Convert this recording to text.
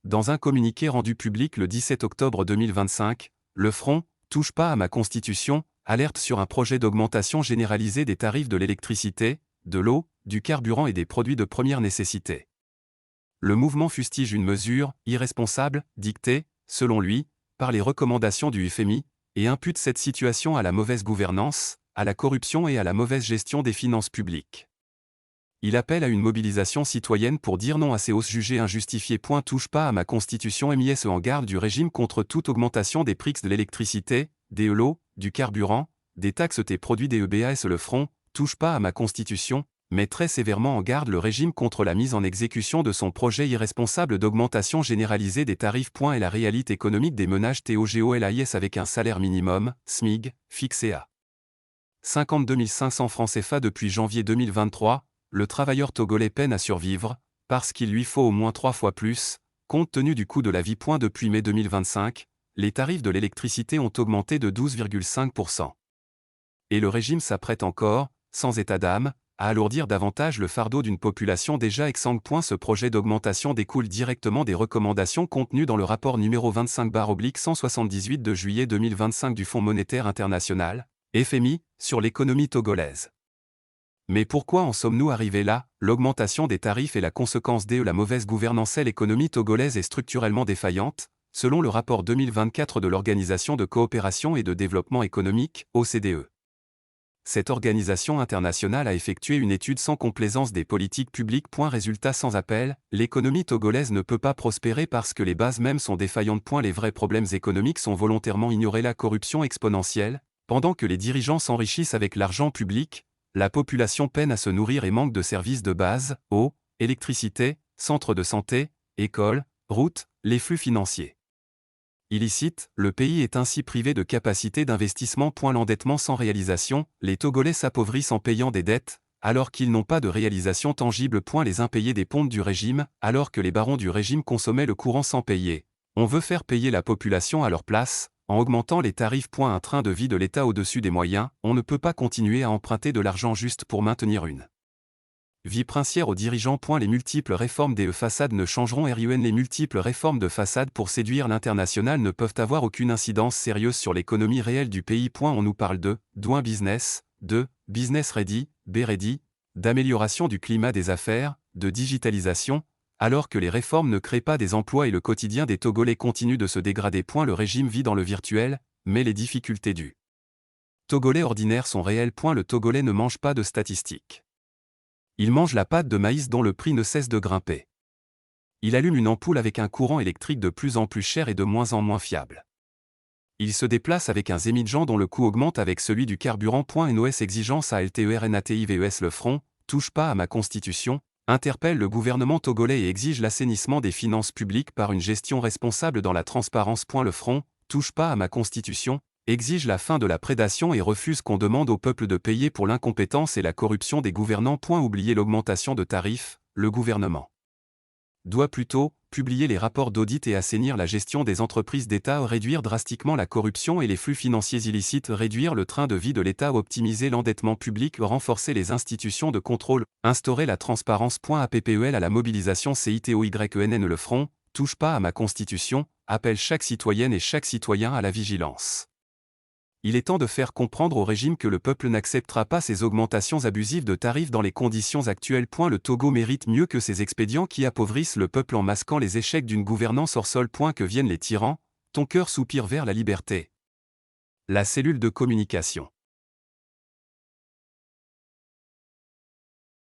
Dans un communiqué rendu public le 17 octobre 2025, le Front, touche pas à ma constitution, alerte sur un projet d'augmentation généralisée des tarifs de l'électricité, de l'eau, du carburant et des produits de première nécessité. Le mouvement fustige une mesure irresponsable, dictée, selon lui, par les recommandations du FMI, et impute cette situation à la mauvaise gouvernance, à la corruption et à la mauvaise gestion des finances publiques. Il appelle à une mobilisation citoyenne pour dire non à ces hausses jugées injustifiées. Touche pas à ma constitution. MIS en garde du régime contre toute augmentation des prix de l'électricité, de l'eau, du carburant, des taxes et produits DEBAS. Le Front, touche pas à ma constitution, met très sévèrement en garde le régime contre la mise en exécution de son projet irresponsable d'augmentation généralisée des tarifs. Et la réalité économique des ménages TOGOLAIS avec un salaire minimum, SMIG, fixé à 52 500 francs CFA depuis janvier 2023, le travailleur togolais peine à survivre, parce qu'il lui faut au moins 3 fois plus, compte tenu du coût de la vie. Depuis mai 2025, les tarifs de l'électricité ont augmenté de 12,5%. Et le régime s'apprête encore, sans état d'âme, à alourdir davantage le fardeau d'une population déjà exsangue. Ce projet d'augmentation découle directement des recommandations contenues dans le rapport numéro 25/178 de juillet 2025 du Fonds monétaire international, FMI, sur l'économie togolaise. Mais pourquoi en sommes-nous arrivés là? L'augmentation des tarifs est la conséquence de la mauvaise gouvernance. L'économie togolaise est structurellement défaillante, selon le rapport 2024 de l'Organisation de coopération et de développement économique, OCDE. Cette organisation internationale a effectué une étude sans complaisance des politiques publiques. Résultat sans appel, l'économie togolaise ne peut pas prospérer parce que les bases mêmes sont défaillantes. Les vrais problèmes économiques sont volontairement ignorés. La corruption exponentielle, pendant que les dirigeants s'enrichissent avec l'argent public, la population peine à se nourrir et manque de services de base, eau, électricité, centres de santé, écoles, routes, les flux financiers illicites, le pays est ainsi privé de capacité d'investissement. L'endettement sans réalisation, les Togolais s'appauvrissent en payant des dettes, alors qu'ils n'ont pas de réalisation tangible. Les impayés des pontes du régime, alors que les barons du régime consommaient le courant sans payer. On veut faire payer la population à leur place, en augmentant les tarifs. Un train de vie de l'État au-dessus des moyens, on ne peut pas continuer à emprunter de l'argent juste pour maintenir une vie princière aux dirigeants. Les multiples réformes des façades ne changeront rien. Les multiples réformes de façade pour séduire l'international ne peuvent avoir aucune incidence sérieuse sur l'économie réelle du pays. On nous parle de doing business, de business ready, be ready, d'amélioration du climat des affaires, de digitalisation, alors que les réformes ne créent pas des emplois et le quotidien des Togolais continue de se dégrader. Le régime vit dans le virtuel, mais les difficultés du Togolais ordinaire sont réelles. Le Togolais ne mange pas de statistiques. Il mange la pâte de maïs dont le prix ne cesse de grimper. Il allume une ampoule avec un courant électrique de plus en plus cher et de moins en moins fiable. Il se déplace avec un Zemidjan dont le coût augmente avec celui du carburant. NOS exigence à LTERNATIVES. Le Front, touche pas à ma constitution, interpelle le gouvernement togolais et exige l'assainissement des finances publiques par une gestion responsable dans la transparence. Le Front, touche pas à ma constitution, exige la fin de la prédation et refuse qu'on demande au peuple de payer pour l'incompétence et la corruption des gouvernants. Oublier l'augmentation de tarifs, le gouvernement doit plutôt publier les rapports d'audit et assainir la gestion des entreprises d'État, réduire drastiquement la corruption et les flux financiers illicites, réduire le train de vie de l'État, optimiser l'endettement public, renforcer les institutions de contrôle, instaurer la transparence. APPEL à la mobilisation CITOYNN. Le Front, touche pas à ma constitution, appelle chaque citoyenne et chaque citoyen à la vigilance. Il est temps de faire comprendre au régime que le peuple n'acceptera pas ces augmentations abusives de tarifs dans les conditions actuelles. Le Togo mérite mieux que ces expédients qui appauvrissent le peuple en masquant les échecs d'une gouvernance hors sol. Que viennent les tyrans, ton cœur soupire vers la liberté. La cellule de communication.